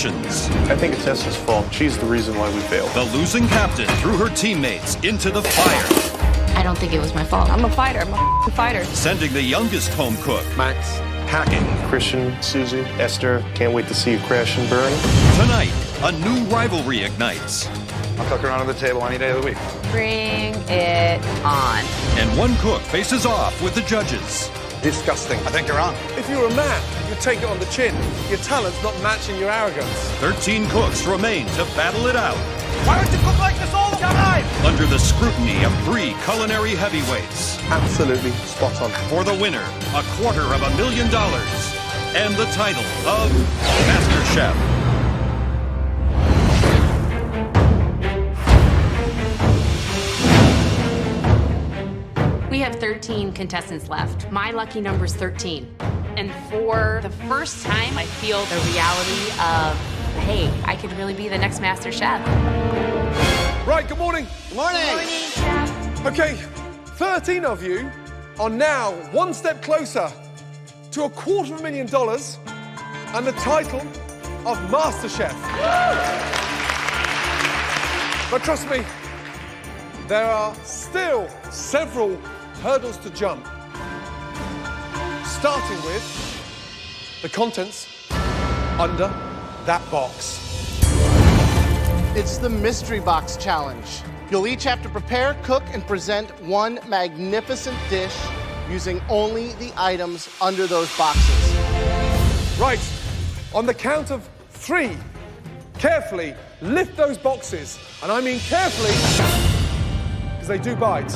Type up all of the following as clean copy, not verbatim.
I think it's Tessa's fault. She's the reason why we failed. The losing captain threw her teammates into the fire. I don't think it was my fault. I'm a fighter. I'm a fighter. Sending the youngest home cook Max, packing. Christian, Susie, Esther, can't wait to see you crash and burn. Tonight, a new rivalry ignites. I'll cook her under the table any day of the week. Bring it on. And one cook faces off with the judges. Disgusting. I think you're wrong. If you're a man, you take it on the chin. Your talent's not matching your arrogance. 13 cooks remain to battle it out. Why don't you cook like this all the time? Under the scrutiny of 3 culinary heavyweights. Absolutely spot on. For the winner, $250,000 and the title of Master Chef. We have 13 contestants left. My lucky number is 13. And for the first time, I feel the reality of, hey, I could really be the next Master Chef. Right, good morning. Good morning. Okay, 13 of you are now one step closer to $250,000 and the title of Master Chef. But trust me, there are still several hurdles to jump. Starting with the contents under that box. It's the Mystery Box Challenge. You'll each have to prepare, cook, and present one magnificent dish using only the items under those boxes. Right, on the count of 3, carefully lift those boxes. And I mean carefully, because they do bite.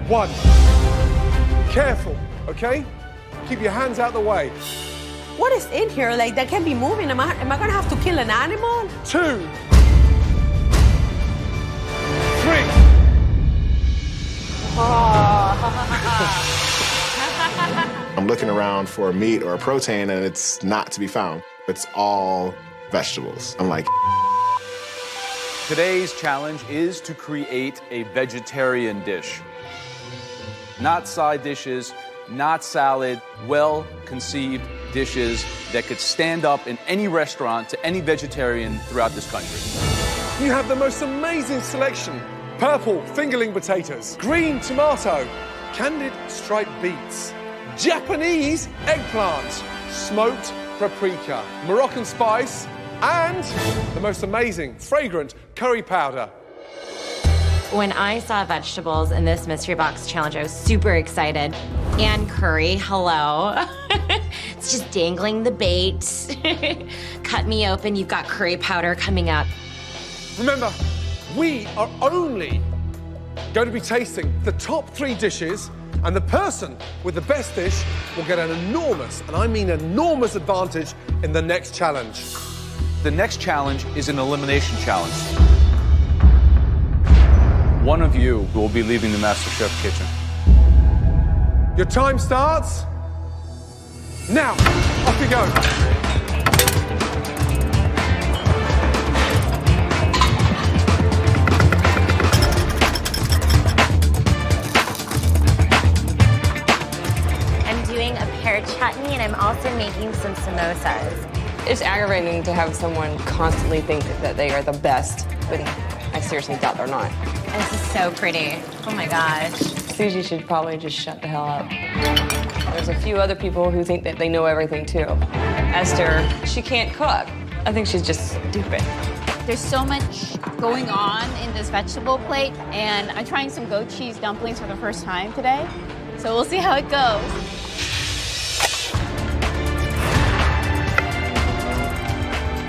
1, careful, okay? Keep your hands out the way. What is in here? Like, that can be moving. Am I gonna have to kill an animal? 2, 3. I'm looking around for a meat or a protein and it's not to be found. It's all vegetables. I'm like, Today's challenge is to create a vegetarian dish. Not side dishes, not salad, well-conceived dishes that could stand up in any restaurant to any vegetarian throughout this country. You have the most amazing selection. Purple fingerling potatoes, green tomato, candied striped beets, Japanese eggplant, smoked paprika, Moroccan spice, and the most amazing, fragrant curry powder. When I saw vegetables in this Mystery Box Challenge, I was super excited. And curry, hello. It's just dangling the bait. Cut me open, you've got curry powder coming up. Remember, we are only going to be tasting the top 3 dishes, and the person with the best dish will get an enormous, and I mean enormous, advantage in the next challenge. The next challenge is an elimination challenge. One of you will be leaving the MasterChef kitchen. Your time starts now. Off you go. I'm doing a pear chutney and I'm also making some samosas. It's aggravating to have someone constantly think that they are the best, but I seriously doubt they're not. This is so pretty. Oh my gosh. Susie should probably just shut the hell up. There's a few other people who think that they know everything too. Esther, she can't cook. I think she's just stupid. There's so much going on in this vegetable plate, and I'm trying some goat cheese dumplings for the first time today. So we'll see how it goes.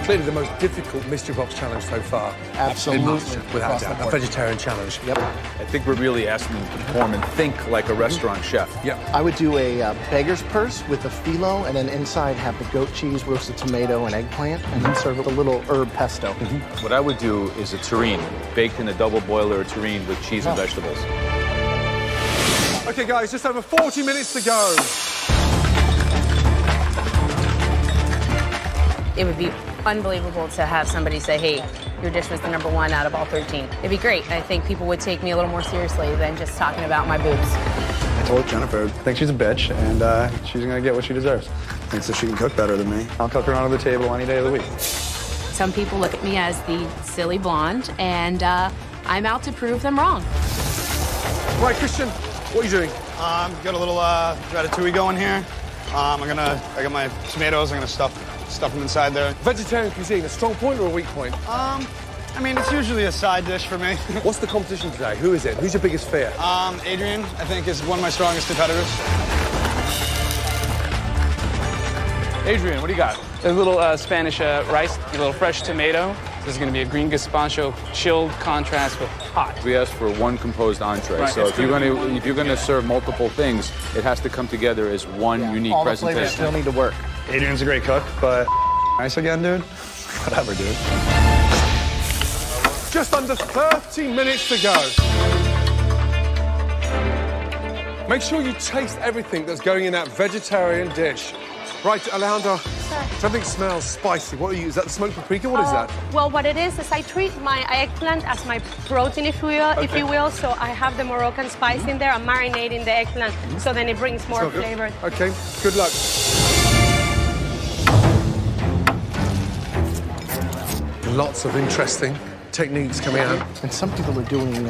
Clearly the most difficult Mystery Box challenge so far. Absolutely. Without doubt, a vegetarian challenge. Yep. I think we're really asking them to perform and think like a restaurant chef. Yep. I would do a beggar's purse with a phyllo, and then inside have the goat cheese, roasted tomato, and eggplant, and then serve with a little herb pesto. What I would do is a terrine, baked in a double boiler or terrine with cheese and vegetables. Okay, guys, just over 40 minutes to go. It would be unbelievable to have somebody say, hey, your dish was the #1 out of all 13. It'd be great. I think people would take me a little more seriously than just talking about my boobs. I told Jennifer, I think she's a bitch, and she's gonna get what she deserves. Thinks that she can cook better than me. I'll cook her under the table any day of the week. Some people look at me as the silly blonde, and I'm out to prove them wrong. Right, Christian, what are you doing? Got a little ratatouille going here. I got my tomatoes. I'm gonna stuff them inside there. Vegetarian cuisine, a strong point or a weak point? I mean, it's usually a side dish for me. What's the competition today? Who is it? Who's your biggest fear? Adrian, I think, is one of my strongest competitors. Adrian, what do you got? A little Spanish rice, a little fresh tomato. This is going to be a green gazpacho, chilled contrast with hot. We asked for one composed entree, Right, so if you're going to serve multiple things, it has to come together as one unique All the presentation. flavors still need to work. Adrian's a great cook, but nice again, dude. Whatever, dude. Just under 30 minutes to go. Make sure you taste everything that's going in that vegetarian dish. Right, Alejandra, something smells spicy. What are you, is that the smoked paprika? What is that? Well, what it is I treat my eggplant as my protein, if you will. So I have the Moroccan spice in there. I'm marinating the eggplant, so then it brings more flavor. Okay, good luck. Lots of interesting techniques coming out. And some people are doing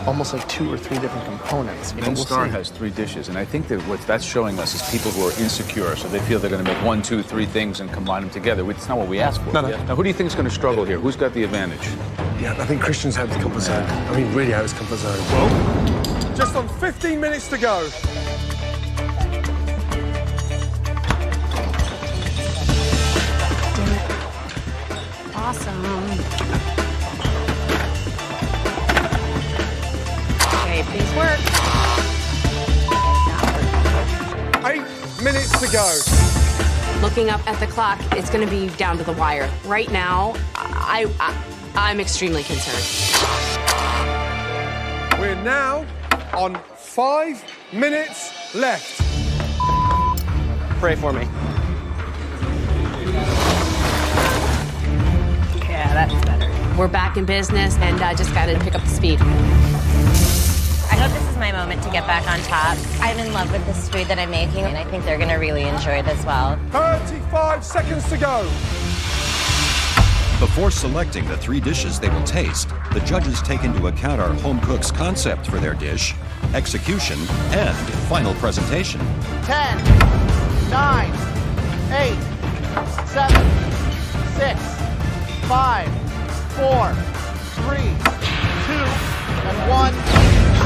almost like 2 or 3 different components. Even Star has 3 dishes, and I think that what that's showing us is people who are insecure, so they feel they're going to make 1, 2, 3 things and combine them together. It's not what we asked for. No. Now, who do you think is going to struggle here? Who's got the advantage? Yeah, I think Christian's out of his comfort zone. I mean, really out of his comfort zone. Well, just on 15 minutes to go. Awesome. Okay, please work. 8 minutes to go. Looking up at the clock, it's going to be down to the wire. Right now, I'm extremely concerned. We're now on 5 minutes left. Pray for me. Yeah, that's better. We're back in business, and I just got to pick up the speed. I hope this is my moment to get back on top. I'm in love with this food that I'm making, and I think they're gonna really enjoy it as well. 35 seconds to go. Before selecting the 3 dishes they will taste, the judges take into account our home cook's concept for their dish, execution, and final presentation. 10, 9, 8, 7, 6, 5, 4, 3, 2, and 1.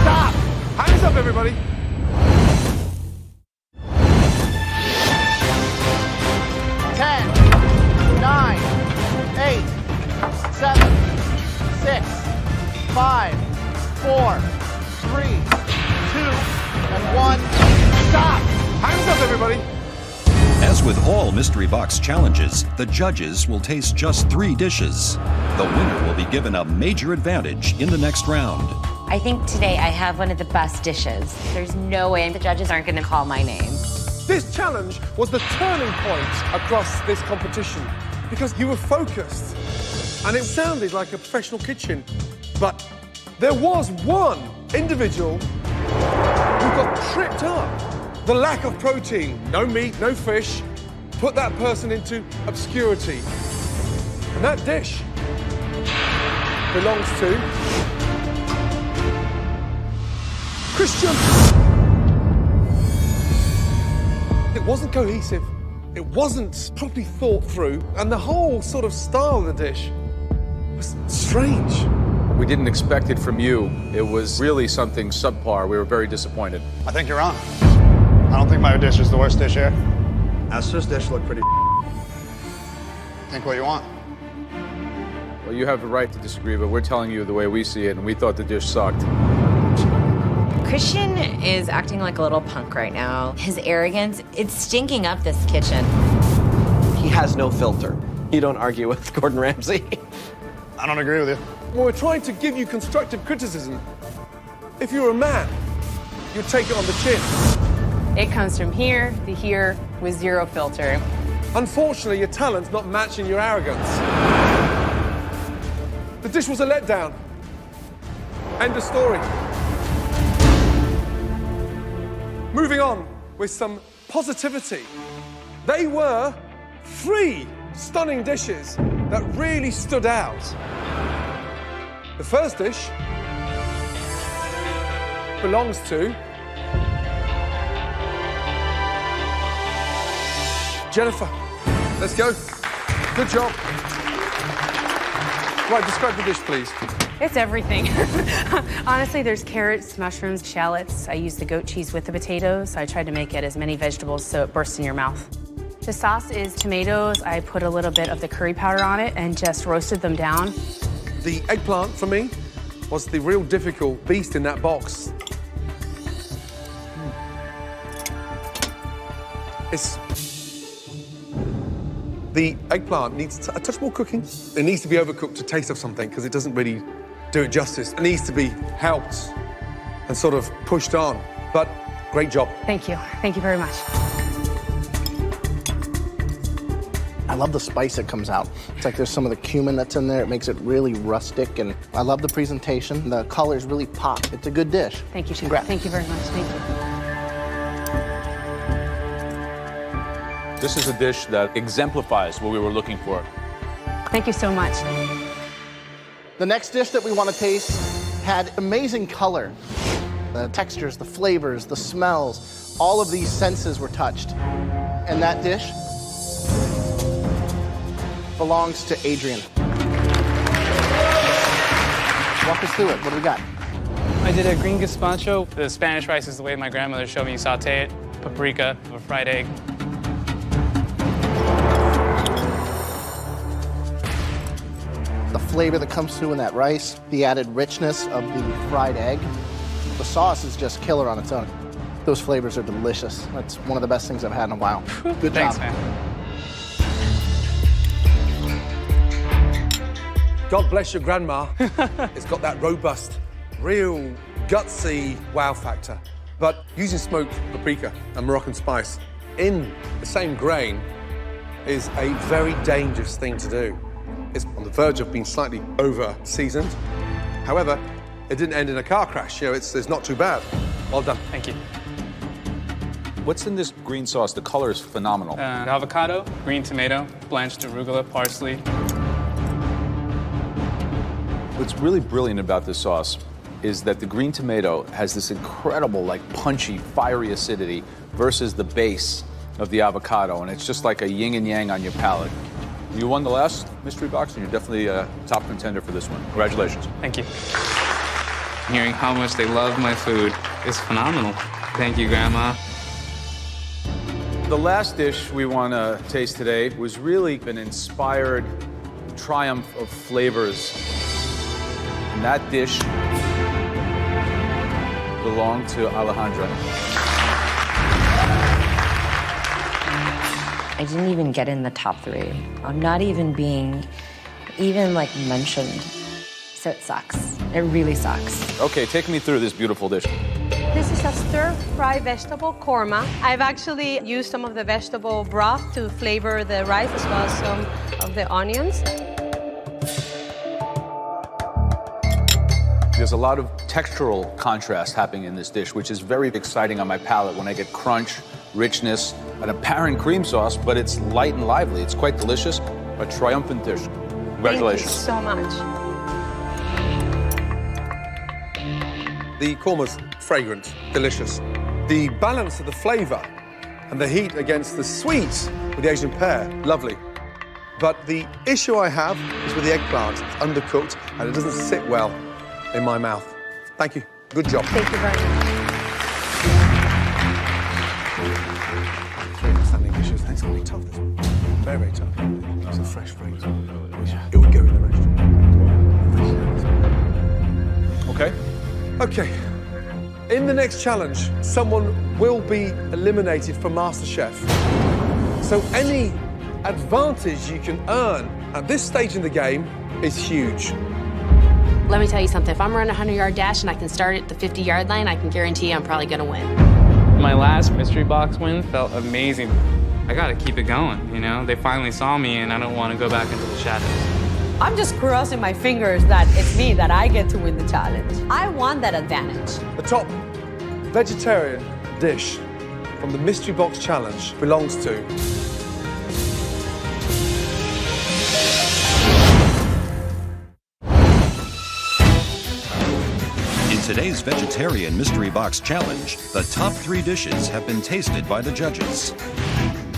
Stop! Hands up, everybody. 10, 9, 8, 7, 6, 5, 4, 3, 2, and 1. Stop! Hands up, everybody. As with all Mystery Box challenges, the judges will taste just 3 dishes. The winner will be given a major advantage in the next round. I think today I have one of the best dishes. There's no way the judges aren't gonna call my name. This challenge was the turning point across this competition because you were focused and it sounded like a professional kitchen. But there was one individual who got tripped up. The lack of protein, no meat, no fish, put that person into obscurity. And that dish belongs to Christian. It wasn't cohesive. It wasn't properly thought through. And the whole sort of style of the dish was strange. We didn't expect it from you. It was really something subpar. We were very disappointed. I think you're wrong. I don't think my dish is the worst dish here. Esther's dish looked pretty. Think what you want. Well, you have the right to disagree, but we're telling you the way we see it, and we thought the dish sucked. Christian is acting like a little punk right now. His arrogance, it's stinking up this kitchen. He has no filter. You don't argue with Gordon Ramsay. I don't agree with you. Well, we're trying to give you constructive criticism. If you're a man, you'd take it on the chin. It comes from here to here with 0 filter. Unfortunately, your talent's not matching your arrogance. The dish was a letdown. End of story. Moving on with some positivity. They were 3 stunning dishes that really stood out. The first dish belongs to Jennifer. Let's go. Good job. Right, describe the dish, please. It's everything. Honestly, there's carrots, mushrooms, shallots. I use the goat cheese with the potatoes. So I tried to make it as many vegetables so it bursts in your mouth. The sauce is tomatoes. I put a little bit of the curry powder on it and just roasted them down. The eggplant, for me, was the real difficult beast in that box. The eggplant needs a touch more cooking. It needs to be overcooked to taste of something because it doesn't really do it justice. It needs to be helped and sort of pushed on. But great job. Thank you. Thank you very much. I love the spice that comes out. It's like there's some of the cumin that's in there. It makes it really rustic, and I love the presentation. The colors really pop. It's a good dish. Thank you, Chef. Congrats. Thank you very much. Thank you. This is a dish that exemplifies what we were looking for. Thank you so much. The next dish that we want to taste had amazing color. The textures, the flavors, the smells, all of these senses were touched. And that dish belongs to Adrian. Walk us through it. What do we got? I did a green gazpacho. The Spanish rice is the way my grandmother showed me to saute it. Paprika, a fried egg. The flavor that comes through in that rice, the added richness of the fried egg. The sauce is just killer on its own. Those flavors are delicious. That's one of the best things I've had in a while. Good Thanks, job. man. God bless your grandma. It's got that robust, real gutsy wow factor. But using smoked paprika and Moroccan spice in the same grain is a very dangerous thing to do. It's on the verge of being slightly over-seasoned. However, it didn't end in a car crash. You know, it's not too bad. Well done. Thank you. What's in this green sauce? The color is phenomenal. Avocado, green tomato, blanched arugula, parsley. What's really brilliant about this sauce is that the green tomato has this incredible, like, punchy, fiery acidity versus the base of the avocado, and it's just like a yin and yang on your palate. You won the last mystery box, and you're definitely a top contender for this one. Congratulations. Thank you. Hearing how much they love my food is phenomenal. Thank you, Grandma. The last dish we want to taste today was really an inspired triumph of flavors. And that dish belonged to Alejandra. I didn't even get in the top 3. I'm not even being mentioned. So it sucks. It really sucks. Okay, take me through this beautiful dish. This is a stir-fry vegetable korma. I've actually used some of the vegetable broth to flavor the rice as well as some of the onions. There's a lot of textural contrast happening in this dish, which is very exciting on my palate when I get crunch, richness, an apparent cream sauce, but it's light and lively. It's quite delicious. A triumphant dish. Congratulations. Thank you so much. The korma's fragrant, delicious. The balance of the flavor and the heat against the sweet with the Asian pear, lovely. But the issue I have is with the eggplant. It's undercooked and it doesn't sit well in my mouth. Thank you. Good job. Thank you very much. Standing dishes. Thanks. It's going to be tough, this one. Very, very tough. It's a fresh fragrance. It would go in the restaurant. Okay. Okay. In the next challenge, someone will be eliminated from MasterChef. So any advantage you can earn at this stage in the game is huge. Let me tell you something. If I'm running a 100-yard dash and I can start at the 50-yard line, I can guarantee I'm probably going to win. My last mystery box win felt amazing. I gotta keep it going, you know? They finally saw me and I don't want to go back into the shadows. I'm just crossing my fingers that it's me, that I get to win the challenge. I want that advantage. The top vegetarian dish from the Mystery Box Challenge belongs to today's Vegetarian Mystery Box Challenge, the top 3 dishes have been tasted by the judges.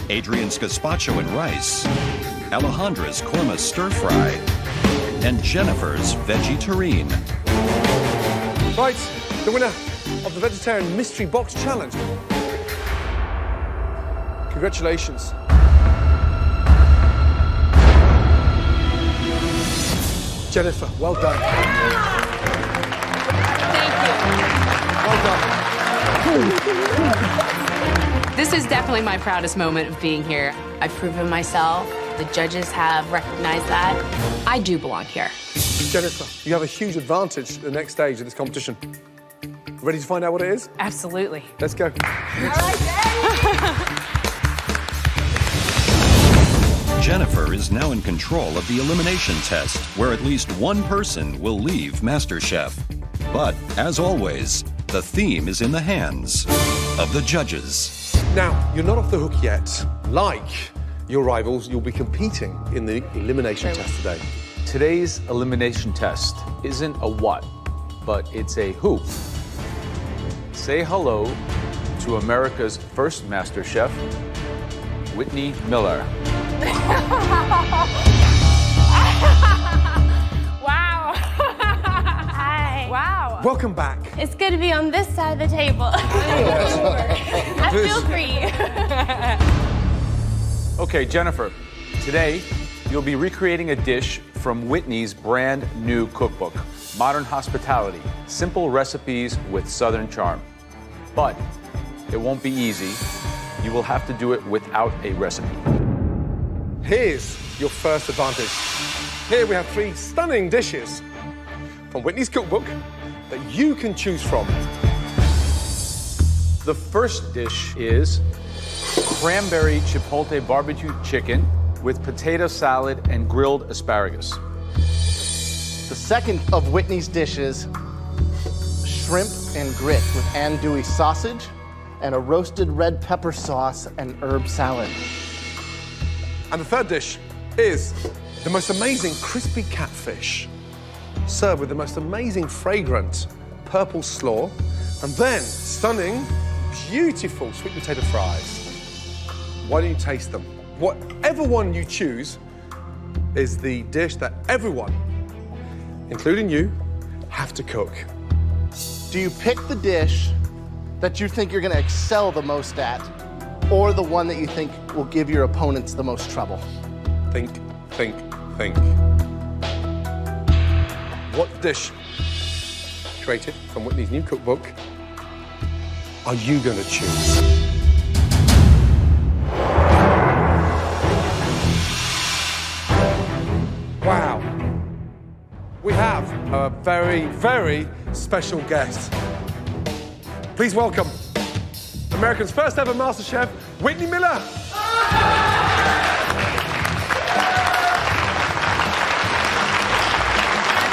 Adrian's gazpacho and rice, Alejandra's korma stir-fry, and Jennifer's veggie terrine. Right, the winner of the Vegetarian Mystery Box Challenge. Congratulations. Jennifer, well done. Well done. This is definitely my proudest moment of being here. I've proven myself. The judges have recognized that. I do belong here. Jennifer, you have a huge advantage at the next stage of this competition. Ready to find out what it is? Absolutely. Let's go. Jennifer is now in control of the elimination test, where at least one person will leave MasterChef. But, as always, the theme is in the hands of the judges. Now, you're not off the hook yet. Like your rivals, you'll be competing in the elimination test today. Today's elimination test isn't a what, but it's a who. Say hello to America's first Master Chef, Whitney Miller. Wow. Hi. Wow. Welcome back. It's good to be on this side of the table. I feel free. Okay, Jennifer, today you'll be recreating a dish from Whitney's brand new cookbook, Modern Hospitality, Simple Recipes with Southern Charm. But it won't be easy. You will have to do it without a recipe. Here's your first advantage. Here we have 3 stunning dishes from Whitney's cookbook that you can choose from. The first dish is cranberry chipotle barbecue chicken with potato salad and grilled asparagus. The second of Whitney's dishes, shrimp and grit with andouille sausage and a roasted red pepper sauce and herb salad. And the third dish is the most amazing crispy catfish, served with the most amazing fragrant purple slaw, and then stunning, beautiful sweet potato fries. Why don't you taste them? Whatever one you choose is the dish that everyone, including you, have to cook. Do you pick the dish that you think you're going to excel the most at, or the one that you think will give your opponents the most trouble? Think, think, think. What dish created from Whitney's new cookbook are you going to choose? Wow. We have a very, very special guest. Please welcome America's first ever Master Chef, Whitney Miller.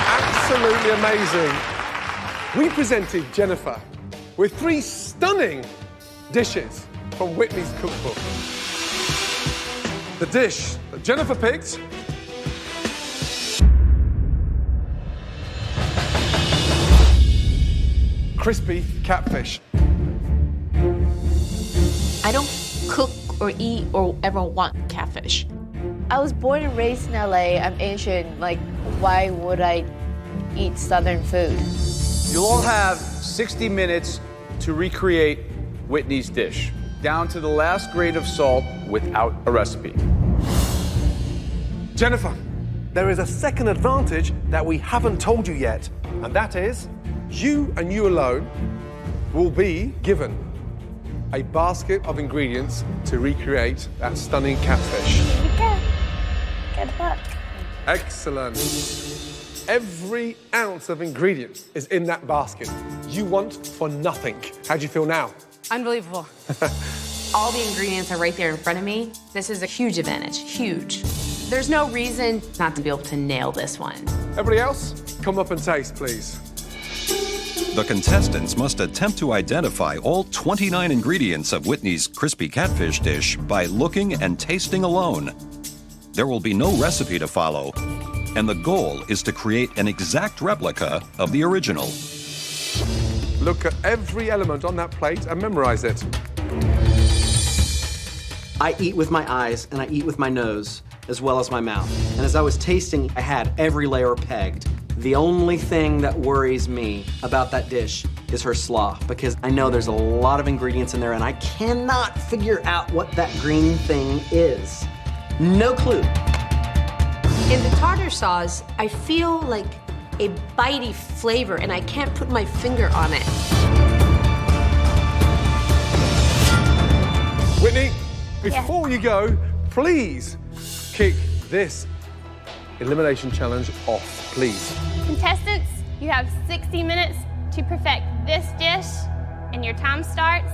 Absolutely amazing. We presented Jennifer with 3 stunning dishes from Whitney's cookbook. The dish that Jennifer picked crispy catfish. I don't cook or eat or ever want catfish. I was born and raised in LA. I'm Asian. Like, why would I eat Southern food? You'll all have 60 minutes to recreate Whitney's dish, down to the last grain of salt without a recipe. Jennifer, there is a second advantage that we haven't told you yet, and that is you and you alone will be given a basket of ingredients to recreate that stunning catfish. Good luck. Excellent. Every ounce of ingredient is in that basket. You want for nothing. How do you feel now? Unbelievable. All the ingredients are right there in front of me. This is a huge advantage, huge. There's no reason not to be able to nail this one. Everybody else, come up and taste, please. The contestants must attempt to identify all 29 ingredients of Whitney's crispy catfish dish by looking and tasting alone. There will be no recipe to follow, and the goal is to create an exact replica of the original. Look at every element on that plate and memorize it. I eat with my eyes and I eat with my nose, as well as my mouth. And as I was tasting, I had every layer pegged. The only thing that worries me about that dish is her slaw, because I know there's a lot of ingredients in there and I cannot figure out what that green thing is. No clue. In the tartar sauce, I feel like a bitey flavor and I can't put my finger on it. Whitney, before you go, please kick this elimination challenge off, please. Contestants, you have 60 minutes to perfect this dish, and your time starts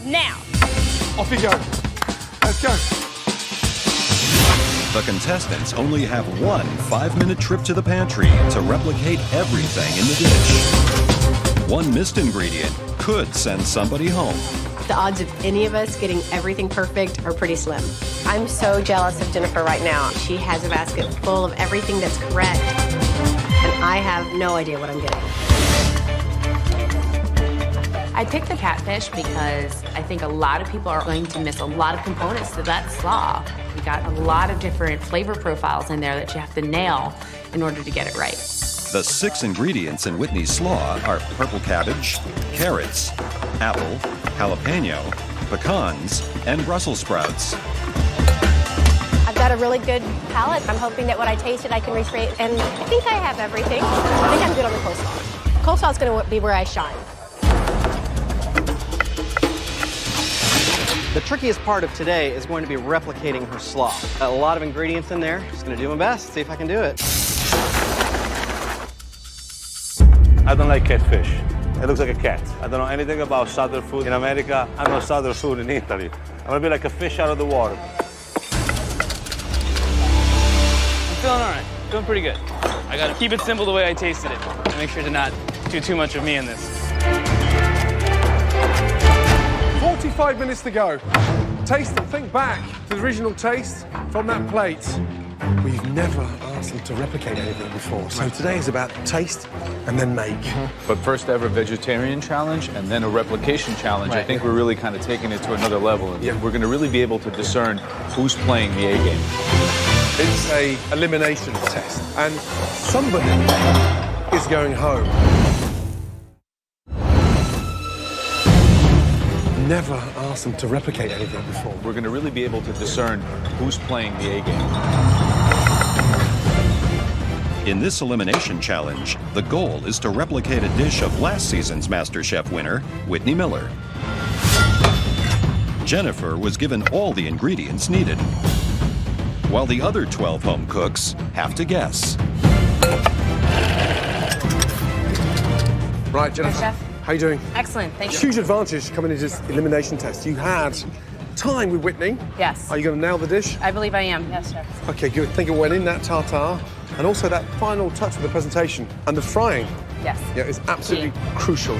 now. Off you go. Let's go. The contestants only have one 5-minute trip to the pantry to replicate everything in the dish. One missed ingredient could send somebody home. The odds of any of us getting everything perfect are pretty slim. I'm so jealous of Jennifer right now. She has a basket full of everything that's correct, and I have no idea what I'm getting. I picked the catfish because I think a lot of people are going to miss a lot of components to that slaw. We got a lot of different flavor profiles in there that you have to nail in order to get it right. The 6 ingredients in Whitney's slaw are purple cabbage, carrots, apple, jalapeno, pecans, and Brussels sprouts. I've got a really good palate. I'm hoping that what I tasted I can recreate, and I think I have everything. I think I'm good on the coleslaw. Coleslaw is going to be where I shine. The trickiest part of today is going to be replicating her slaw. A lot of ingredients in there. Just gonna do my best, see if I can do it. I don't like catfish. It looks like a cat. I don't know anything about southern food in America. I know southern food in Italy. I'm gonna be like a fish out of the water. I'm feeling all right. Doing pretty good. I gotta keep it simple the way I tasted it. And make sure to not do too much of me in this. 45 minutes to go. Taste and think back to the original taste from that plate. We've never asked them to replicate anything before, so today is about taste and then make. But first ever vegetarian challenge and then a replication challenge. I think we're really kind of taking it to another level. And we're going to really be able to discern who's playing the A game. It's a elimination test, and somebody is going home. Never asked them to replicate anything before. We're going to really be able to discern who's playing the A game. In this elimination challenge, the goal is to replicate a dish of last season's MasterChef winner, Whitney Miller. Jennifer was given all the ingredients needed, while the other 12 home cooks have to guess. Right, Jennifer. Hi, Chef. How you doing? Excellent, thank you. Huge advantage coming into this elimination test. You had time with Whitney. Yes. Are you going to nail the dish? I believe I am, yes, Chef. Okay, good. Think it went in that tartare, and also that final touch with the presentation and the frying. Yes. Yeah, it's absolutely crucial.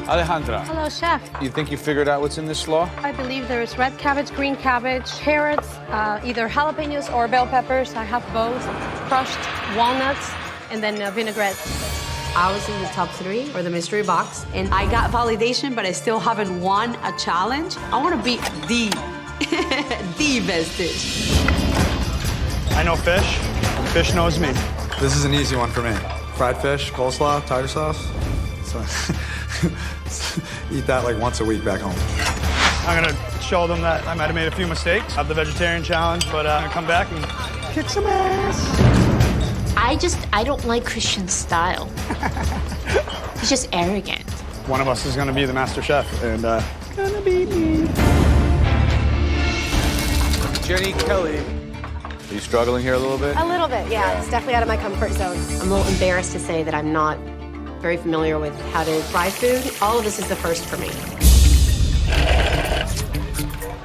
Alejandra, Hello, chef. you think you figured out what's in this slaw? I believe there is red cabbage, green cabbage, carrots, either jalapenos or bell peppers. I have both, crushed walnuts, and then vinaigrette. I was in the top 3 for the mystery box, and I got validation, but I still haven't won a challenge. I want to be the best dish. I know fish. Fish knows me. This is an easy one for me. Fried fish, coleslaw, tartar sauce. So eat that like once a week back home. I'm gonna show them that I might have made a few mistakes. Have the vegetarian challenge, but I'm gonna come back and kick some ass. I don't like Christian's style. He's just arrogant. One of us is gonna be the master chef, and gonna be me. Jenny Kelly. Are you struggling here a little bit? A little bit, yeah. It's definitely out of my comfort zone. I'm a little embarrassed to say that I'm not very familiar with how to fry food. All of this is the first for me.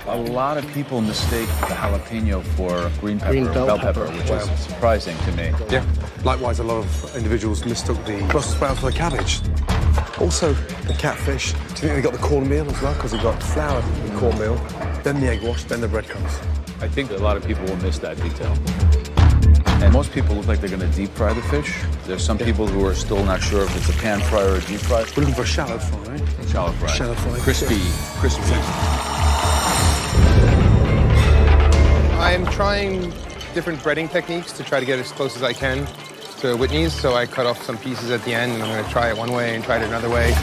A lot of people mistake the jalapeno for green pepper, Green or bell bell pepper, pepper. which Wow. is surprising to me. Yeah. Likewise, a lot of individuals mistook the Brussels sprouts for the cabbage. Also, the catfish. Do you think they got the cornmeal as well? Because they got flour and cornmeal, then the egg wash, then the breadcrumbs. I think a lot of people will miss that detail. And most people look like they're going to deep fry the fish. There's some people who are still not sure if it's a pan fry or a deep fry. We're looking for a shallow fry, right? Shallow fry. Shallow fry. Crispy. I'm trying different breading techniques to try to get as close as I can to Whitney's. So I cut off some pieces at the end, and I'm going to try it one way and try it another way.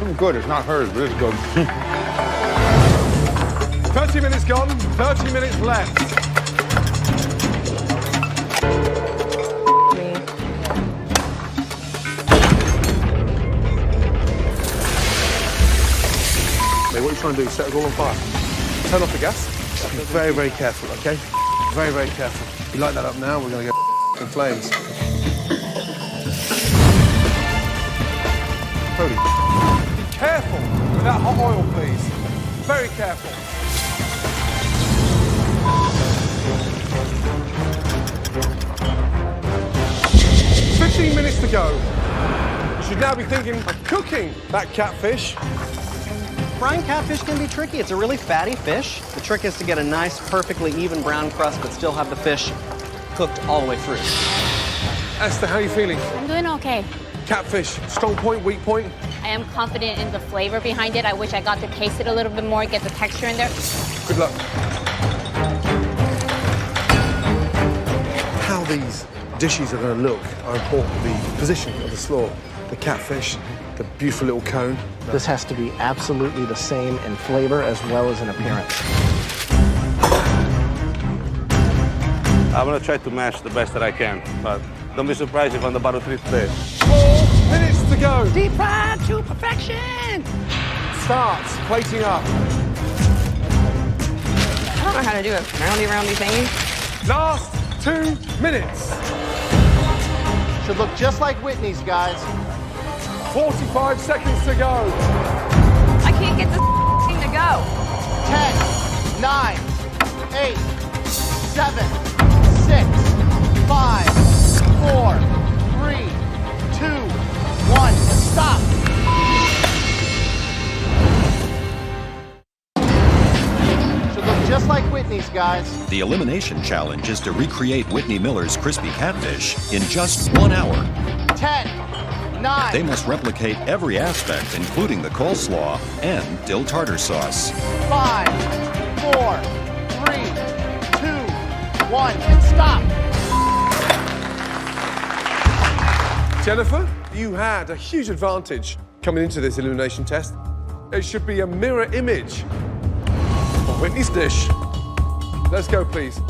It's good. It's not hers, but it's good. 30 minutes gone, 30 minutes left. Hey, what are you trying to do? Set it all on fire. Turn off the gas. Be very, very careful, okay? Very, very careful. You light that up now, we're going to get in flames. Holy. Be careful with that hot oil, please. Very careful. 15 minutes to go. You should now be thinking of cooking that catfish. Frying catfish can be tricky. It's a really fatty fish. The trick is to get a nice, perfectly even brown crust, but still have the fish cooked all the way through. Esther, how are you feeling? I'm doing okay. Catfish, strong point, weak point? I am confident in the flavor behind it. I wish I got to taste it a little bit more, get the texture in there. Good luck. How these dishes are going to look are important. The position of the slaw, the catfish, the beautiful little cone. This has to be absolutely the same in flavor as well as in appearance. I'm gonna try to match the best that I can, but don't be surprised if I'm the bottom 3 today. 4 minutes to go. Deep fried to perfection. Starts plating up. I don't know how to do a roundy thingy. Last 2 minutes. Should look just like Whitney's, guys. 45 seconds to go. I can't get this thing to go. 10, 9, 8, 7, 6, 5, 4, 3, 2, 1, stop. Should look just like Whitney's, guys. The elimination challenge is to recreate Whitney Miller's crispy catfish in just 1 hour. 10, 9. They must replicate every aspect, including the coleslaw and dill tartar sauce. 5, 4, 3, 2, 1, and stop. Jennifer, you had a huge advantage coming into this elimination test. It should be a mirror image of Whitney's dish. Let's go, please.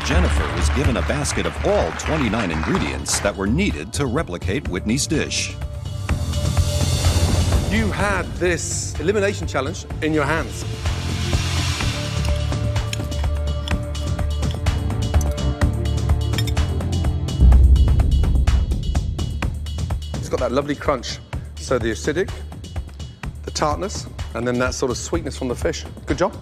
Jennifer was given a basket of all 29 ingredients that were needed to replicate Whitney's dish. You had this elimination challenge in your hands. It's got that lovely crunch. So the acidic, the tartness, and then that sort of sweetness from the fish. Good job.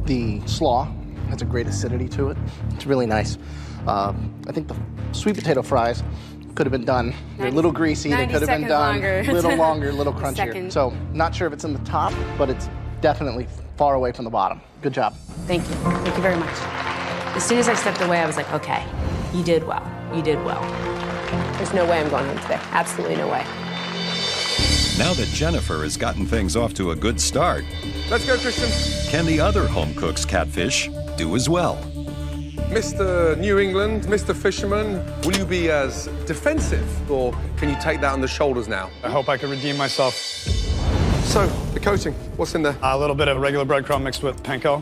The slaw has a great acidity to it. It's really nice. I think the sweet potato fries could have been done. They're a little greasy. They could have been done a little longer, a little crunchier. Second. So not sure if it's in the top, but it's definitely far away from the bottom. Good job. Thank you. Thank you very much. As soon as I stepped away, I was like, okay, you did well. You did well. There's no way I'm going home today. Absolutely no way. Now that Jennifer has gotten things off to a good start, let's go, Christian. Can the other home cook's catfish do as well? Mr. New England, Mr. Fisherman, will you be as defensive, or can you take that on the shoulders now? I hope I can redeem myself. So, the coating, what's in there? A little bit of regular breadcrumb mixed with panko.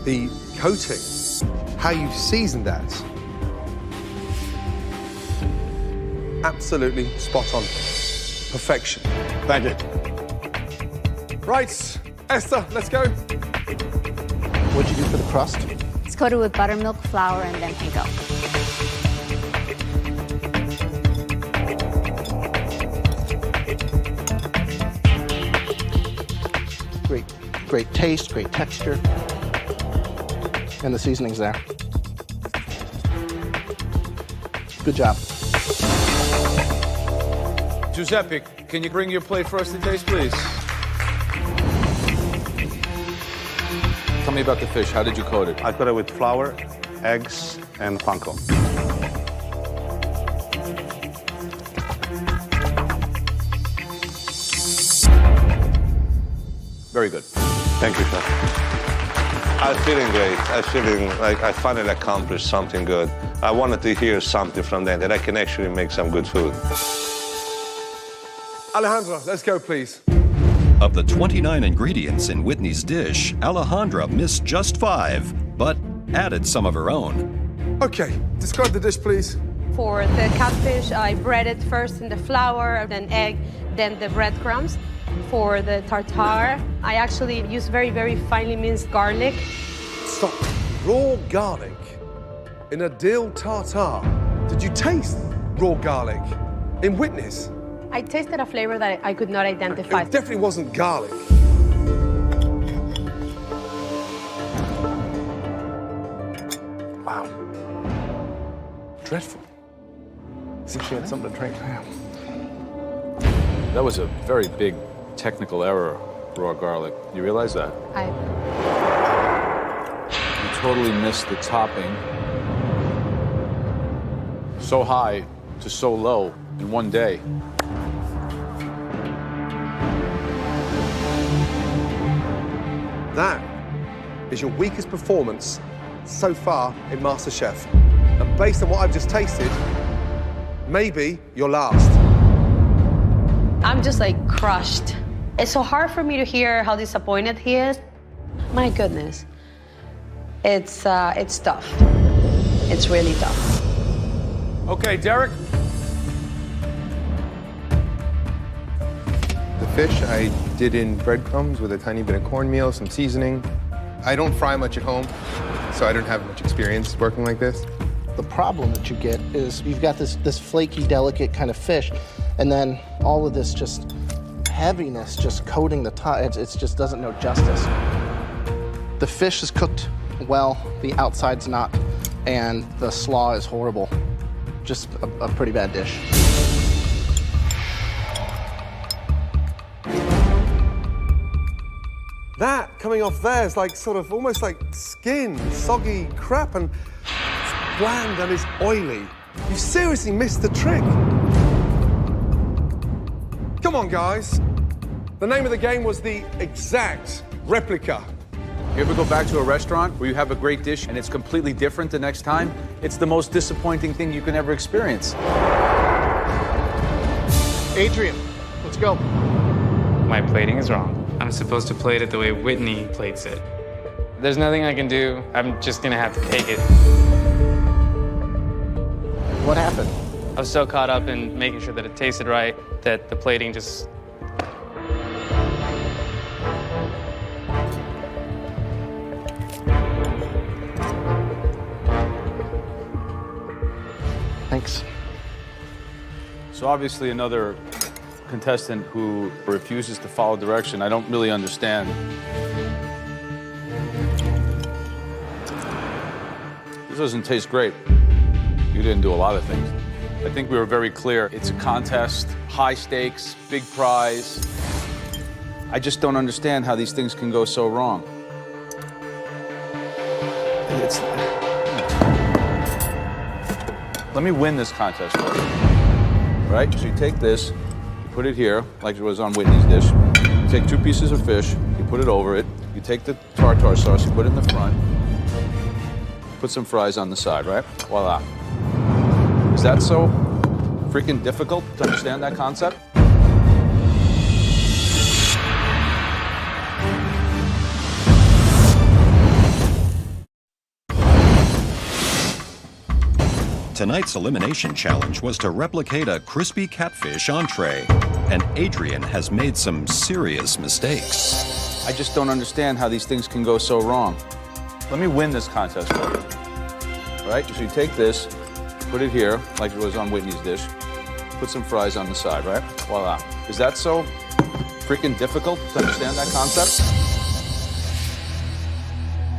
The coating, how you seasoned that. Absolutely spot on. Perfection. Thank you. Right, Esther, let's go. What'd you do for the crust? It's coated with buttermilk, flour, and then panko. Great taste, great texture. And the seasoning's there. Good job. Giuseppe, can you bring your plate for us to taste, please? Tell me about the fish. How did you coat it? I coat it with flour, eggs, and panko. Very good. Thank you, chef. I'm feeling great. I'm feeling like I finally accomplished something good. I wanted to hear something from them that I can actually make some good food. Alejandra, let's go, please. Of the 29 ingredients in Whitney's dish, Alejandra missed just 5, but added some of her own. Okay, describe the dish, please. For the catfish, I bread it first in the flour, then egg, then the breadcrumbs. For the tartare, I actually use very, very finely minced garlic. Stop. Raw garlic in a dill tartare. Did you taste raw garlic in Whitney's? I tasted a flavor that I could not identify. It definitely wasn't garlic. Wow. Dreadful. See if she had something to drink. That was a very big technical error, raw garlic. You realize that? You totally missed the topping. So high to so low in one day. That is your weakest performance so far in MasterChef. And based on what I've just tasted, maybe your last. I'm just like crushed. It's so hard for me to hear how disappointed he is. My goodness. It's tough. It's really tough. Okay, Derek. The fish I did in breadcrumbs with a tiny bit of cornmeal, some seasoning. I don't fry much at home, so I don't have much experience working like this. The problem that you get is you've got this flaky, delicate kind of fish, and then all of this just heaviness just coating the top. It just doesn't know justice. The fish is cooked well, the outside's not, and the slaw is horrible. Just a pretty bad dish. That coming off there is like sort of almost like skin, soggy crap, and it's bland and it's oily. You seriously missed the trick. Come on, guys. The name of the game was the exact replica. You ever go back to a restaurant where you have a great dish and it's completely different the next time? It's the most disappointing thing you can ever experience. Adrian, let's go. My plating is wrong. I'm supposed to plate it the way Whitney plates it. There's nothing I can do. I'm just gonna have to take it. What happened? I was so caught up in making sure that it tasted right that the plating just... Thanks. So obviously another contestant who refuses to follow direction. I don't really understand. This doesn't taste great. You didn't do a lot of things. I think we were very clear. It's a contest, high stakes, big prize. I just don't understand how these things can go so wrong. Let me win this contest for you. Right? So you take this, you put it here, like it was on Whitney's dish. You take 2 pieces of fish, you put it over it. You take the tartare sauce, you put it in the front. Put some fries on the side, right? Voila. Is that so freaking difficult to understand that concept? Tonight's elimination challenge was to replicate a crispy catfish entree, and Adrian has made some serious mistakes. I just don't understand how these things can go so wrong. Let me win this contest for you. Right? So you take this, put it here, like it was on Whitney's dish. Put some fries on the side, right? Voila. Is that so freaking difficult to understand that concept?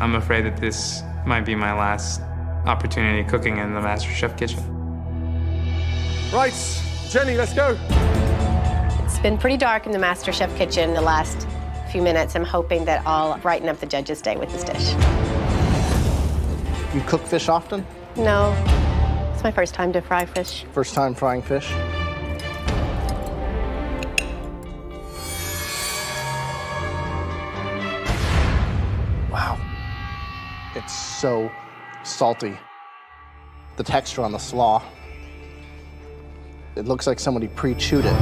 I'm afraid that this might be my last opportunity cooking in the MasterChef kitchen. Right, Jenny, let's go. It's been pretty dark in the MasterChef kitchen the last few minutes. I'm hoping that I'll brighten up the judges' day with this dish. You cook fish often? No, it's my first time to fry fish. First time frying fish? Wow. It's so salty. The texture on the slaw. It looks like somebody pre-chewed it.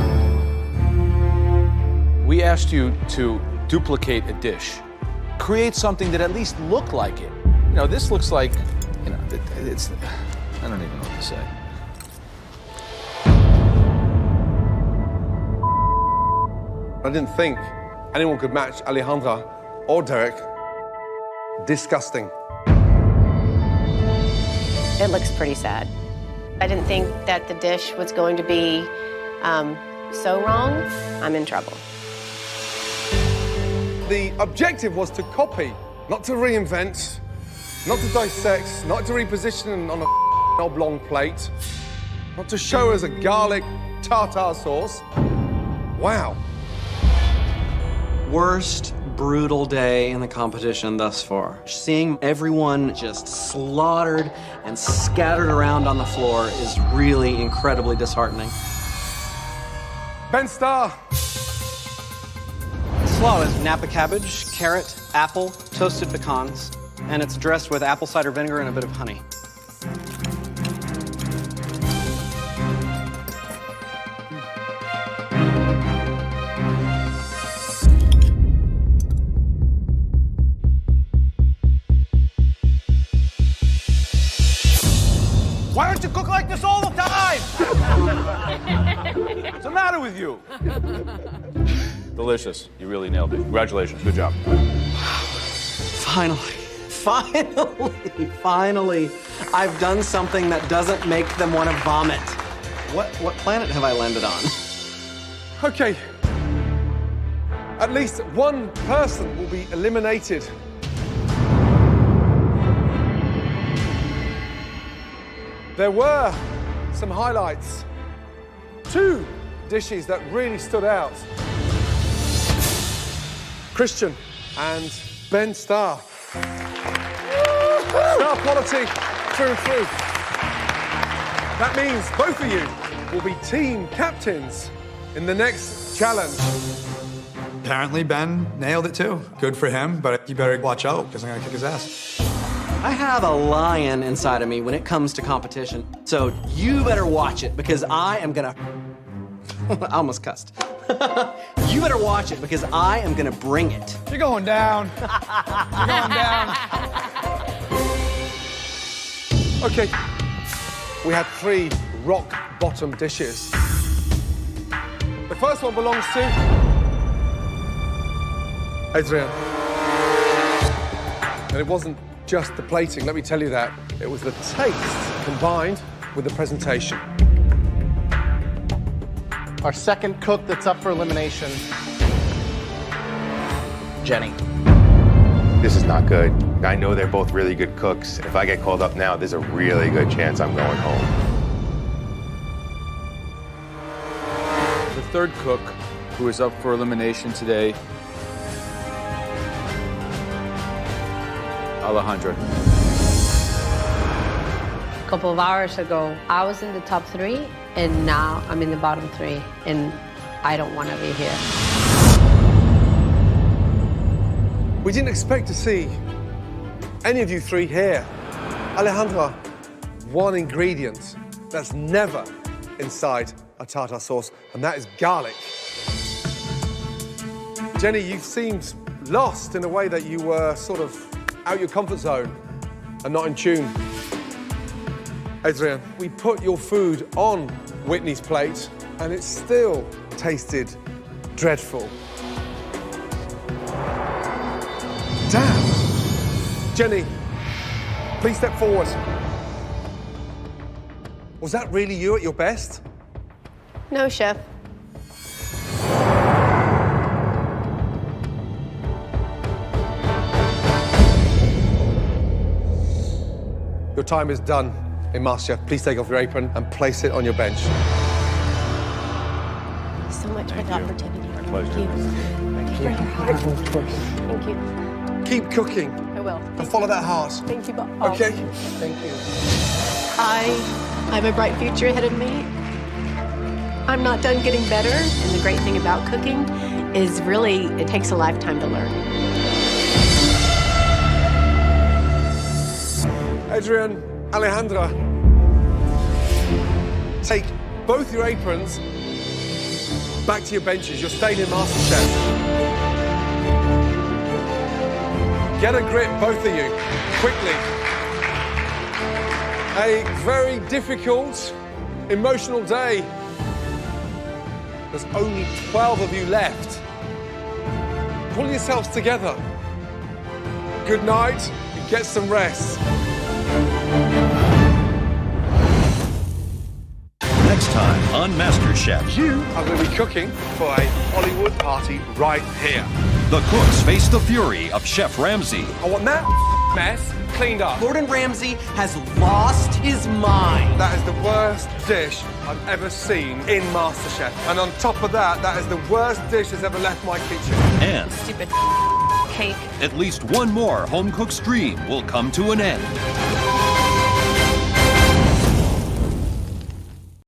We asked you to duplicate a dish. Create something that at least looked like it. You know, this looks like, you know, it's, I don't even know what to say. I didn't think anyone could match Alejandra or Derek. Disgusting. It looks pretty sad. I didn't think that the dish was going to be so wrong. I'm in trouble. The objective was to copy, not to reinvent, not to dissect, not to reposition on a oblong plate, not to show us a garlic tartar sauce. Wow. Worst brutal day in the competition thus far. Seeing everyone just slaughtered and scattered around on the floor is really incredibly disheartening. Ben Starr. Slaw is Napa cabbage, carrot, apple, toasted pecans, and it's dressed with apple cider vinegar and a bit of honey. Why don't you cook like this all the time? What's the matter with you? Delicious. You really nailed it. Congratulations. Good job. Finally, I've done something that doesn't make them want to vomit. What planet have I landed on? Okay. At least one person will be eliminated. There were some highlights. 2 dishes that really stood out. Christian and Ben Starr. Star quality through and through. That means both of you will be team captains in the next challenge. Apparently, Ben nailed it too. Good for him, but you better watch out because I'm gonna kick his ass. I have a lion inside of me when it comes to competition, so you better watch it because I am gonna... I almost cussed. You better watch it because I am gonna bring it. You're going down. You're going down. Okay, we had 3 rock bottom dishes. The first one belongs to Adrian. And it wasn't just the plating, let me tell you that. It was the taste combined with the presentation. Our second cook that's up for elimination, Jenny. This is not good. I know they're both really good cooks. If I get called up now, there's a really good chance I'm going home. The third cook who is up for elimination today, Alejandra. A couple of hours ago, I was in the top 3, and now I'm in the bottom 3, and I don't want to be here. We didn't expect to see any of you 3 here. Alejandra, one ingredient that's never inside a tartar sauce, and that is garlic. Jenny, you seemed lost in a way that you were sort of out your comfort zone and not in tune. Adrian, we put your food on Whitney's plate, and it still tasted dreadful. Damn. Jenny, please step forward. Was that really you at your best? No, chef. Your time is done in MasterChef. Please take off your apron and place it on your bench. So much for the opportunity. My pleasure. Thank you. Thank you. Keep cooking. I will. And follow that heart. Thank you, Bob. Okay? Thank you. I have a bright future ahead of me. I'm not done getting better, and the great thing about cooking is really it takes a lifetime to learn. Adrian, Alejandra, take both your aprons back to your benches. You're staying in MasterChef. Get a grip, both of you, quickly. A very difficult, emotional day. There's only 12 of you left. Pull yourselves together. Good night, and get some rest. Next time on MasterChef. You are going to be cooking for a Hollywood party right here. The cooks face the fury of Chef Ramsay. I want that mess cleaned up. Gordon Ramsay has lost his mind. That is the worst dish I've ever seen in MasterChef. And on top of that, that is the worst dish that's ever left my kitchen. And Stupid cake. at least one more home-cooked dream will come to an end.